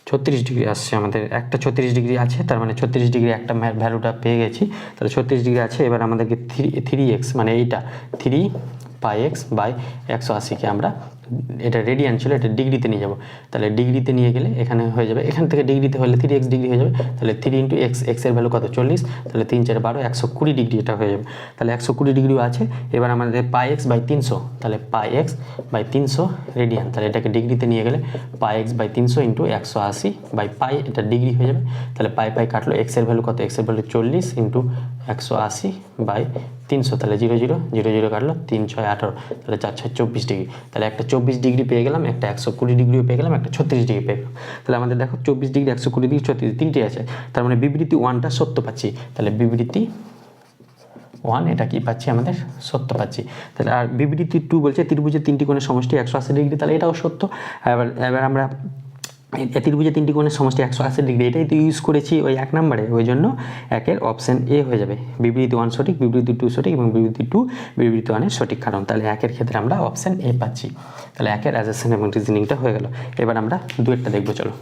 36 ডিগ্রি আসছে আমাদের, একটা 36 ডিগ্রি আছে, তার মানে 36 ডিগ্রি একটা ভ্যালুটা পেয়ে গেছি, তাহলে 36 ডিগ্রি আছে। এবার আমাদেরকে 3x মানে এইটা 3 পাই এক্স বাই 180কে আমরা এটা রেডিয়ান ছিল এটা ডিগ্রিতে নিয়ে যাব, তাহলে ডিগ্রিতে নিয়ে গেলে এখানে হয়ে যাবে, এখান থেকে ডিগ্রিতে হলে 3x ডিগ্রি হয়ে যাবে, তাহলে 3 ইন্টু এক্স, এক্সের ভ্যালু কত 40, তাহলে 3 4 12 120 ডিগ্রি এটা হয়ে যাবে, তাহলে 120 ডিগ্রিও আছে। এবার আমাদের পাই এক্স বাই 300, তাহলে পাই এক্স বাই 300 রেডিয়ান, তাহলে এটাকে ডিগ্রিতে নিয়ে গেলে pi x by 300 into 180 by pi, এটা ডিগ্রি হয়ে যাবে, তাহলে পাই পাই কাটলো, এক্সের ভ্যালু কত, এক্সের ভ্যালু 40 ইন্টু 180 বাই 300, তাহলে 0 0 0 0 কাটলো 3 6 18, তাহলে 4 6 24 ডিগ্রি, তাহলে একটা 24 ডিগ্রি পেয়ে গেলাম, একটা 120 ডিগ্রিও পেয়ে গেলাম, একটা 36 ডিগ্রি পেয়ে গেলাম। তাহলে আমাদের দেখো 24 ডিগ্রি 120 ডিগ্রি 36 তিনটে আছে, তার মানে বিবৃতি 1টা সত্য পাচ্ছি, তাহলে বিবৃতি 1 এটা কি পাচ্ছি আমাদের সত্য পাচ্ছি। তাহলে আর বিবৃতি 2 বলছে ত্রিভুজের 3টি কোণের সমষ্টি 180 ডিগ্রি, তাহলে এটাও সত্য। এবার আমরা ত্রিভুজের 3টি কোণের সমষ্টি 180 ডিগ্রি, এটাই তো ইউজ করেছি ওই 1 নম্বরে, ওই জন্য একের অপশান এ হয়ে যাবে, বিবৃতি 1 সঠিক, বিবৃতি 2 সঠিক এবং বিবৃতি 2 বিবৃতি 1 এর সঠিক কারণ, তাহলে একের ক্ষেত্রে আমরা অপশান এ পাচ্ছি। তাহলে একের অ্যাসাসিন এবং রিজনিংটা হয়ে গেল। এবার আমরা দুয়েরটা দেখবো, চলো।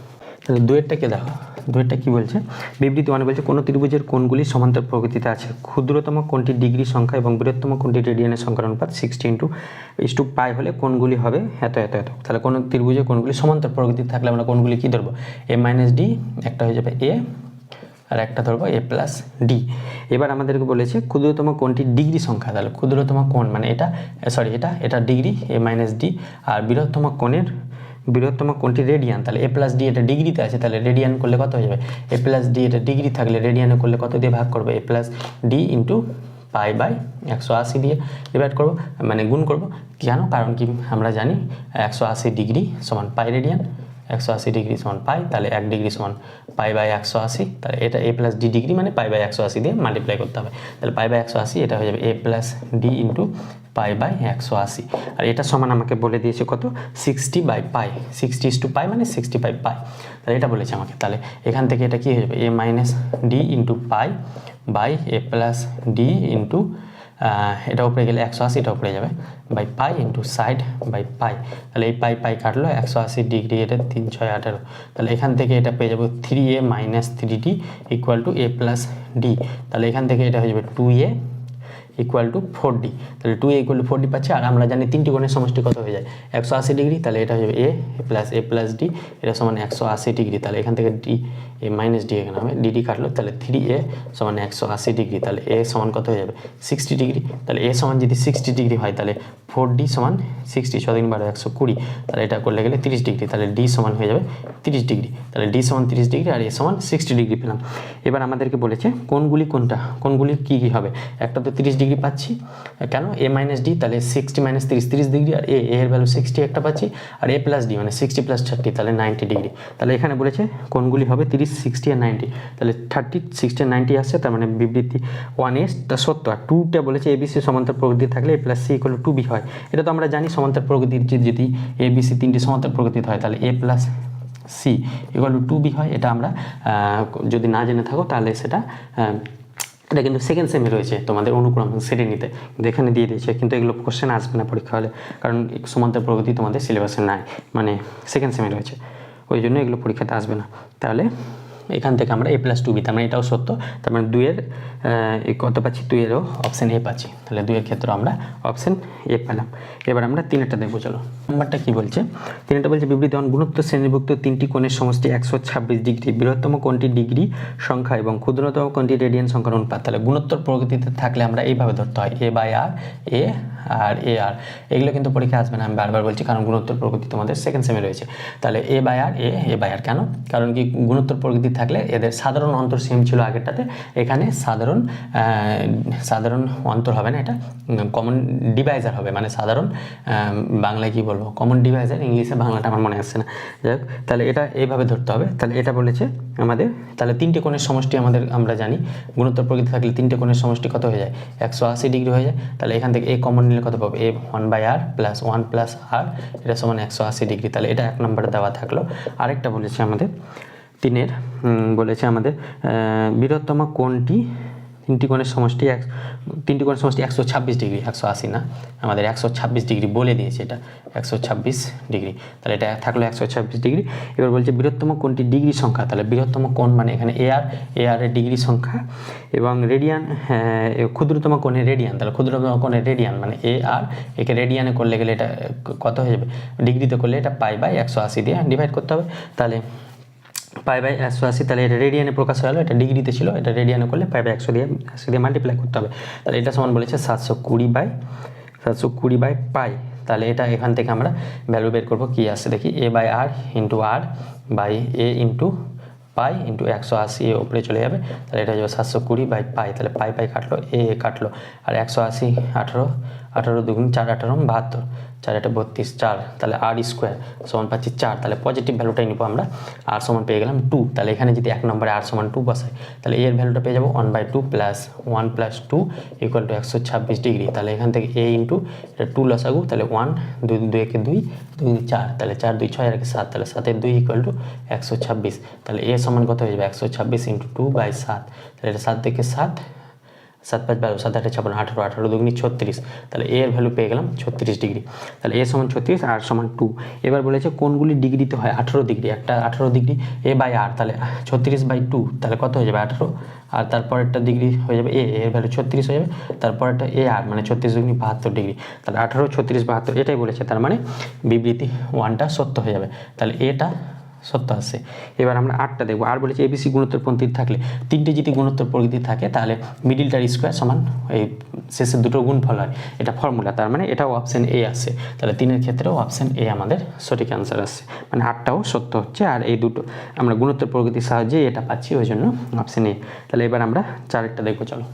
তাহলে দুয়েরটাকে দেখো, দুয়েরটা কি বলছে, বিবৃতি 1 বলছে কোনো ত্রিভুজের কোণগুলি সমান্তর প্রকৃতিতে আছে, ক্ষুদ্রতম কোণটি ডিগ্রি সংখ্যা এবং বৃহত্তম কোণটি রেডিয়ানের সংখ্যার অনুপাত 60 * পাই হলে কোণগুলি হবে এত এত এত। তাহলে কোনো ত্রিভুজের কোণগুলি সমান্তর প্রকৃতিতে থাকলে আমরা কোণগুলি কি ধরবো, a - d, একটা হয়ে যাবে a আর একটা ধরবো এ প্লাস ডি। এবার আমাদেরকে বলেছে ক্ষুদ্রতম কোণটি ডিগ্রি সংখ্যা, তাহলে ক্ষুদ্রতম কোণ মানে এটা এটা ডিগ্রি এ মাইনাস ডি, আর বৃহত্তম কোণটি রেডিয়ান, তাহলে এ প্লাস ডি এটা ডিগ্রিতে আছে, তাহলে রেডিয়ান করলে কত হয়ে যাবে, এ প্লাস ডি এটা ডিগ্রি থাকলে রেডিয়ানে করলে কত দিয়ে ভাগ করবো, A plus D into pi by 180 দিয়ে ডিভাইড করবো, মানে গুণ করবো। কেন? কারণ কি আমরা জানি 180 ডিগ্রি সমান পাই রেডিয়ান, 180 ডিগ্রি সমান পাই, তাহলে 1 ডিগ্রি সমান পাই বাই 180, তাহলে এটা এ প্লাস ডি ডিগ্রি মানে পাই বাই 180 দিয়ে মাল্টিপ্লাই করতে হবে, তাহলে পাই বাই 180 এটা হয়ে যাবে A plus D into pi by 180। আর এটা সমান আমাকে বলে দিয়েছে কত, 60 বাই পাই, 60 পাই মানে 65 পাই, তাহলে এটা বলেছে আমাকে। তাহলে এখান থেকে এটা কী হয়ে যাবে, A minus D into pi by A plus D into এটা উপরে গেলে 180, এটা উপরে যাবে by pi into side by pi, তাহলে এই পাই কাটলো 180 ডিগ্রি, এটা 3 6 18, তাহলে এখান থেকে এটা পেয়ে যাবো 3a minus 3d equal to A plus D, তাহলে এখান থেকে এটা হয়ে যাবে 2a ইকুয়াল টু 4d, তাহলে 2a ইকুয়াল টু 4d পাচ্ছি। আর আমরা জানি তিনটি কোণের সমষ্টি কত হয়ে যায় 180 ডিগ্রি, তাহলে এটা হয়ে যাবে এ প্লাস ডি, এটা সমান 180 ডিগ্রি, তাহলে এখান থেকে ডি এ মাইনাস ডি এখানে হবে, ডিডি কাটলো, তাহলে 3a সমান 180 ডিগ্রি, তাহলে এ সমান কত হয়ে যাবে 60 ডিগ্রি, তাহলে এ সমান যদি 60 ডিগ্রি হয় তাহলে 4d সমান 60, 6 দিন 12 120, তাহলে এটা করলে গেলে 30 ডিগ্রি, তাহলে ডি সমান হয়ে যাবে 30 ডিগ্রি, তাহলে ডি সমান 30 ডিগ্রি আর এ সমান 60 ডিগ্রি পেলাম। এবার আমাদেরকে বলেছে কোনগুলি কী হবে, একটা তো 30 ডিগ্রি পাচ্ছি, কেন এ মাইনাস ডি, তাহলে 60 মাইনাস 30 ডিগ্রি, আর এর ভ্যালু 60 একটা পাচ্ছি, আর এ প্লাস ডি মানে 60 প্লাস 30 তাহলে 90 ডিগ্রি, তাহলে এখানে বলেছে কোনগুলি হবে 30 60 আর 90, তাহলে 30 60 আর 90 আসছে, তার মানে বিবৃতি 1টা সত্য, আর 2টা বলেছে এবিসি সমান্তর প্রকৃতি থাকলে A plus C equal to 2b হয়, এটা তো আমরা জানি সমান্তর প্রকৃতির যদি এবিসি তিনটি সমান্তর প্রকৃতির হয় তাহলে A plus C equal to 2b হয়, এটা আমরা যদি না জেনে থাকো তাহলে সেটা এটা কিন্তু সেকেন্ড সেমে রয়েছে তোমাদের অনুক্রম শ্রেণীতে, কিন্তু এখানে দিয়ে দিয়েছে, কিন্তু এগুলো কোশ্চেন আসবে না পরীক্ষা হলে, কারণ সমান্তর প্রকৃতি তোমাদের সিলেবাসে নাই, মানে সেকেন্ড সেমে রয়েছে, ওই জন্য এগুলো পরীক্ষাতে আসবে না। তাহলে এখান থেকে আমরা এ প্লাস 2b, তার মানে এটাও সত্য, তার মানে 2-এর কত পাচ্ছি, 2-এরও অপশান এ পাচ্ছি, তাহলে 2-এর ক্ষেত্রে আমরা অপশান এ পেলাম। এবার আমরা 3-এরটা দেখবো, চলো। নাম্বারটা কী বলছে, 3-এটা বলছে বিবৃতি গুণোত্তর শ্রেণীভুক্ত তিনটি কোণের সমষ্টি 126 ডিগ্রি, বৃহত্তম কোণটি ডিগ্রি সংখ্যা এবং ক্ষুদ্রতম কোণটি রেডিয়ান সংখ্যার অনুপাত, তাহলে গুণোত্তর প্রকৃতিতে থাকলে আমরা এইভাবে ধরতে হয় এ বাই আর, এ আর এ আর, এগুলো কিন্তু পরীক্ষা আসবে না, আমি বারবার বলছি, কারণ গুণোত্তর প্রকৃতি তোমাদের সেকেন্ড সেমে রয়েছে। তাহলে এ বাই আর, এ বাই আর কেন, কারণ কি গুণোত্তর প্রকৃতি থাকলে এদের সাধারণ অন্তর সেম ছিল আগেরটাতে, এখানে সাধারণ অন্তর হবে না, এটা কমন ডিভাইজার হবে, মানে সাধারণ বাংলায় কি বলবো, কমন ডিভাইজার, ইংলিশে বাংলাটা আমার মনে আসছে না, যাই হোক, তাহলে এটা এইভাবে ধরতে হবে। তাহলে এটা বলেছে আমাদের, তাহলে তিনটে কোণের সমষ্টি আমরা জানি গুণোত্তর প্রকৃতি থাকলে তিনটে কোণের সমষ্টি কত হয়ে যায় 180 ডিগ্রি হয়ে যায়, তাহলে এখান থেকে এ কমন নিলে কত পাবো, এ 1/r প্লাস 1 প্লাস আর, এটা সমান 180 ডিগ্রি, তাহলে এটা 1 নম্বরে দেওয়া থাকলো। আরেকটা বলেছে আমাদের 3-এর বলেছে আমাদের বৃহত্তম কোণটি তিনটি কোণের সমষ্টি 126 ডিগ্রি, 180 না, আমাদের 126 ডিগ্রি বলে দিয়েছে, এটা 126 ডিগ্রি, তাহলে এটা থাকলো 126 ডিগ্রি। এবার বলছে বৃহত্তম কোণটি ডিগ্রি সংখ্যা, তাহলে বৃহত্তম কোণ মানে এখানে এ আর এর ডিগ্রি সংখ্যা, এবং রেডিয়ান ক্ষুদ্রতম কোণের রেডিয়ান, তাহলে ক্ষুদ্রতম কোণের রেডিয়ান মানে এ আর, একে রেডিয়ানে করলে গেলে এটা কত হয়ে যাবে, ডিগ্রিতে করলে এটা পাই বাই 180 দিয়ে ডিভাইড করতে হবে, তাহলে পাই বাই 180, তাহলে এটা রেডিয়ানে প্রকাশ হলো, এটা ডিগ্রিতে ছিল, এটা রেডিয়ানে করলে পাই বাই 100 দিয়ে মাল্টিপ্লাই করতে হবে, তাহলে এটা সমান বলেছে 720 বাই পাই, তাহলে এটা এখান থেকে আমরা ভ্যালু বের করবো, কি আসছে দেখি, A by R into R by A into pi into 180, A উপরে চলে যাবে, তাহলে এটা যাবে 720 বাই পাই, তাহলে পাই কাটলো, এ কাটলো, আর 180 18 দুগুণ 4 18 72, 4 এটা 32 4, তাহলে আর স্কোয়ার সমান পাচ্ছি 4, তাহলে পজিটিভ ভ্যালুটাই নিব আমরা, আর সমান পেয়ে গেলাম 2, তাহলে এখানে যদি 1 নম্বরে আর সমান 2 বসাই, তাহলে এর ভ্যালুটা পেয়ে যাবো 1/2 plus 1 plus 2 equal to 126 degree, তাহলে এখান থেকে এ ইন্টু এটা 2 লসাগু, তাহলে 1 2 2 একে 2 2 4, তাহলে 4 2 6 আর 7, তাহলে 7 2 ইকুয়াল টু 126, তাহলে এ সমান কত হয়ে যাবে 126 ইন্টু 2/7, তাহলে এটা 7 থেকে 7 7 5 12 7 8 56 18 18 দুগুণি 36, তাহলে এ এর ভ্যালু পেয়ে গেলাম 36 ডিগ্রি, তাহলে এ সমান 36 আর সমান 2। এবার বলেছে কোনগুলি ডিগ্রিতে হয় 18 ডিগ্রি, একটা 18 ডিগ্রি এ বাই আর, তাহলে 36/2, তাহলে কত হয়ে যাবে 18, আর তারপরেরটা ডিগ্রি হয়ে যাবে এর ভ্যালু 36 হয়ে যাবে, তারপরেরটা এ আর মানে 36 দুগুণি 72 ডিগ্রি, তাহলে 18 36 72 এটাই বলেছে, তার মানে বিবৃতি 1টা সত্য হয়ে যাবে, তাহলে এটা সত্য আসছে। এবার আমরা আটটা দেখবো। আর বলেছে এবিসি গুণোত্তর পন্থী থাকলে, তিনটে যদি গুণোত্তর প্রকৃতি থাকে তাহলে মিডিলটার স্কোয়ার সমান এই শেষের দুটো গুণফল হয়, এটা ফর্মুলা। তার মানে এটাও অপশান এ আসছে, তাহলে 3-এর ক্ষেত্রেও অপশান এ আমাদের সঠিক অ্যান্সার আসছে, মানে 8টাও সত্য হচ্ছে। আর এই দুটো আমরা গুণোত্তর প্রকৃতির সাহায্যে এটা পাচ্ছি, ওই জন্য অপশান এ। তাহলে এবার আমরা 4-এরটা দেখবো। চলো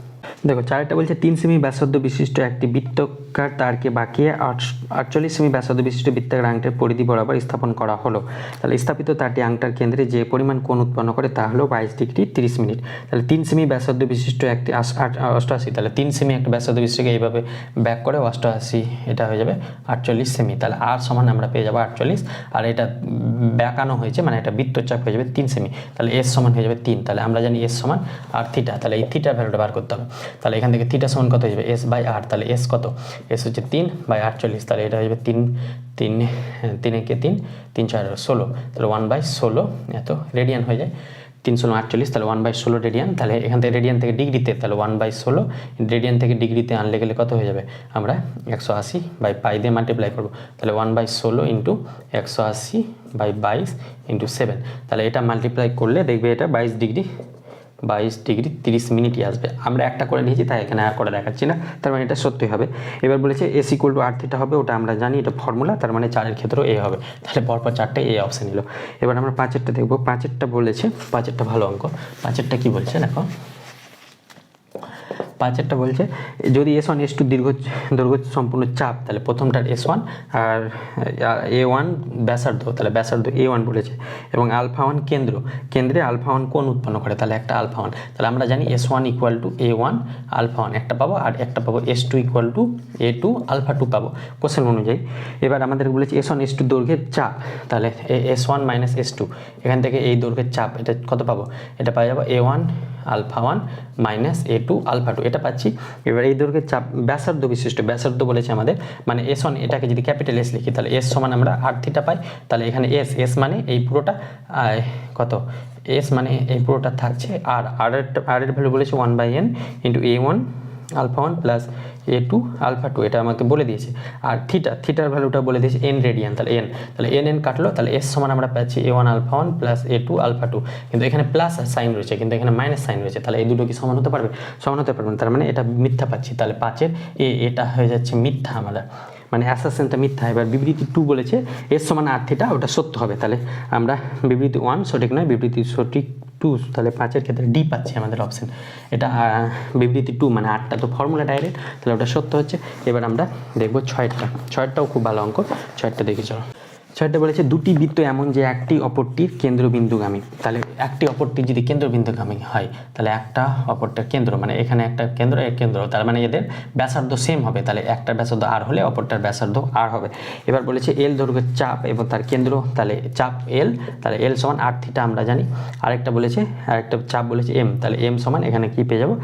দেখো, 4-এরটা বলছে 3 সেমি ব্যাসার্ধ বিশিষ্ট একটি বৃত্তাকার তারকে বাঁকিয়ে 48 সেমি ব্যাসার্ধ বিশিষ্ট বৃত্তাকার আংটার পরিধি বরাবর স্থাপন করা হলো। তাহলে স্থাপিত তারটি আংটার কেন্দ্রে যে পরিমাণ কোণ উৎপন্ন করে তা হলো 22 ডিগ্রি 30 মিনিট। তাহলে 3 সেমি ব্যাসার্ধ বিশিষ্ট একটি 88, তাহলে 3 সেমি একটা ব্যাসার্ধ বিশিষ্টকে এইভাবে ব্যাক করে 88, এটা হয়ে যাবে 48 সেমি। তাহলে আর সমান আমরা পেয়ে যাবো 48, আর এটা ব্যাকানো হয়েছে মানে এটা বৃত্তচাপ হয়ে যাবে 3 সেমি। তাহলে এস সমান হয়ে যাবে 3। তাহলে আমরা জানি এস সমান আর থিটা, তাহলে এই থিটার ভ্যালুটা বার করতে হবে। তাহলে এখান থেকে থিটা সমান কত হয়ে যাবে, এস বাই আর। তাহলে এস কত, এস হচ্ছে 3 বাই 48, তাহলে এটা হয়ে যাবে 3 কে 3 3 4 16, তাহলে 1/16 এত রেডিয়ান হয়ে যায়। 3 × 48, তাহলে 1/16 রেডিয়ান। তাহলে এখান থেকে রেডিয়ান থেকে ডিগ্রিতে, তাহলে 1/16 রেডিয়ান থেকে ডিগ্রিতে আনলে গেলে কত হয়ে যাবে, আমরা 180 বাই পাই দিয়ে মাল্টিপ্লাই করবো। তাহলে 1/16 ইন্টু 180 বাই 22 ইন্টু 7, তাহলে এটা মাল্টিপ্লাই করলে দেখবে এটা 22 ডিগ্রি 30 মিনিটই আসবে। আমরা একটা করে নিয়েছি তাই এখানে আর করে দেখাচ্ছি না, তার মানে এটা সত্যি হবে। এবার বলেছে S equal to R theta হবে, ওটা আমরা জানি, এটা ফর্মুলা, তার মানে 4-এর ক্ষেত্রেও এ হবে। তাহলে পরপর 4টে এ অপশান এলো। এবার আমরা 5-এরটা দেখবো। 5-এরটা বলেছে, 5-এরটা ভালো অঙ্ক। 5-এরটা কি বলছে দেখো, 5-এরটা বলছে যদি S1 S2 দৈর্ঘ্য সম্পূর্ণ চাপ, তাহলে প্রথমটার S1 আর A1 ব্যাসার্ধ, তাহলে ব্যাসার্ধ A1 বলেছে, এবং α1 কেন্দ্রে α1 কোণ উৎপন্ন করে, তাহলে একটা α1। তাহলে আমরা জানি S1 ইকুয়াল টু A1 α1 একটা পাবো, আর একটা পাবো S2 ইকুয়াল টু A2 α2 পাবো কোশ্চেন অনুযায়ী। এবার আমাদের বলেছে S1 S2 দৈর্ঘ্যের চাপ, তাহলে S1 মাইনাস S2, এখান থেকে এই দৈর্ঘ্যের চাপ এটা কত পাবো, এটা পাওয়া যাবো A1 α1 মাইনাস A2 α2, এটা পাচ্ছি। এবার এই দৈর্ঘ্যের চাপ ব্যাসার্ধ বিশিষ্ট, ব্যাসার্ধ বলেছে আমাদের, মানে S1 এটাকে যদি ক্যাপিটাল S লিখি তাহলে S সমান আমরা আর থিটা পাই। তাহলে এখানে S মানে এই পুরোটা কত, S মানে এই পুরোটা থাকছে, আর এর ভ্যালু বলেছে 1/n into A1 α1 plus A2 α2, এটা আমাকে বলে দিয়েছে। আর থিটার ভ্যালুটা বলে দিয়েছে n রেডিয়ান, তাহলে n কাটলো, তাহলে S সমান আমরা পাচ্ছি A1 α1 প্লাস A2 α2, কিন্তু এখানে প্লাস সাইন রয়েছে, কিন্তু এখানে মাইনাস সাইন রয়েছে, তাহলে এই দুটো কি সমান হতে পারবে, সমান হতে পারবে না, তার মানে এটা মিথ্যা পাচ্ছি। তাহলে 5-এর এটা হয়ে যাচ্ছে মিথ্যা, আমাদের মানে অ্যাসাসেনটা মিথ্যা। এবার বিবৃতি 2 বলেছে S সমান আর থিটা, ওটা সত্য হবে। তাহলে আমরা বিবৃতি 1 সঠিক নয়, বিবৃতি সঠিক 2, তাহলে 5-এর ক্ষেত্রে ডি পাচ্ছি আমাদের অপশান। এটা বিবৃতি 2 মানে 8টা তো ফর্মুলা ডাইরেক্ট, তাহলে ওটা সত্য হচ্ছে। এবার আমরা দেখবো 6-এরটাও খুব ভালো অঙ্ক। 6-এরটা দেখে চলো। 6-টা বলেছে দুটি বৃত্ত এমন যে একটি অপরটির কেন্দ্রবিন্দুগামী, তাহলে একটি অপরটির যদি কেন্দ্রবিন্দুগামী হয় তাহলে একটা অপরটার কেন্দ্র, মানে এখানে একটা কেন্দ্র এর কেন্দ্র, তার মানে এদের ব্যাসার্ধ সেম হবে, তাহলে একটার ব্যাসার্ধ আর হলে অপরটার ব্যাসার্ধ আর হবে। এবার বলেছে এল দৈর্ঘ্যের চাপ এবং তার কেন্দ্র, তাহলে চাপ এল, তাহলে এল সমান আর থিটা আমরা জানি। আরেকটা বলেছে, আরেকটা চাপ বলেছে এম, তাহলে এম সমান এখানে কি পেয়ে যাবো,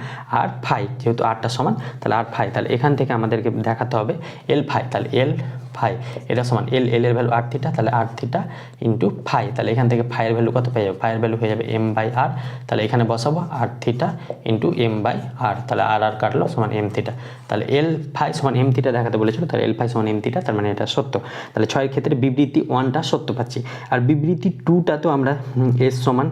আর ফাই, যেহেতু আরটা সমান তাহলে আর ফাই, তাহলে এখান থেকে আমাদেরকে দেখাতে হবে এল ফাই, তাহলে এল ফাই এটা সমান এল এর ভ্যালু আর থিটা, তাহলে আর থিটা ইন্টু ফাই, তাহলে এখান থেকে ফাইয়ের ভ্যালু কত পেয়ে যাবে, ফাইয়ের ভ্যালু হয়ে যাবে এম বাই আর, তাহলে এখানে বসাবো আর থিটা ইন্টু এম বাই আর, তাহলে আর কাটলো সমান এম থিটা, তাহলে এল ফাই সমান এম থিটা দেখাতে বলেছিল, তাহলে এল ফাই সমান এম থিটা, তার মানে এটা সত্য। তাহলে 6-এর ক্ষেত্রে বিবৃতি 1টা সত্য পাচ্ছি। আর বিবৃতি 2টা তো আমরা এস সমান,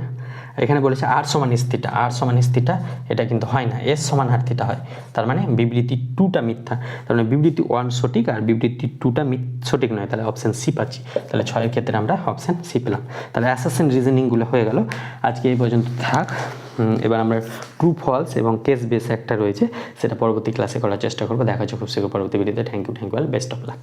এখানে বলেছে আর সমান এস থিটা, আর সমান এস থিটা, এটা কিন্তু হয় না, এস সমান আর থিটা হয়, তার মানে বিবৃতি 2টা মিথ্যা। তার মানে বিবৃতি 1 সঠিক আর বিবৃতি 2টা সঠিক নয়, তাহলে অপশান সি পাচ্ছি। তাহলে 6-এর ক্ষেত্রে আমরা অপশান সি পেলাম। তাহলে অ্যাসাসিন রিজনিংগুলো হয়ে গেল, আজকে এই পর্যন্ত থাক। এবার আমরা ট্রু ফলস এবং কেস বেস একটা রয়েছে, সেটা পরবর্তী ক্লাসে করার চেষ্টা করবো। দেখা হচ্ছে খুব শীঘ্র পরবর্তী ভিডিওতে। Thank you, best of lakh.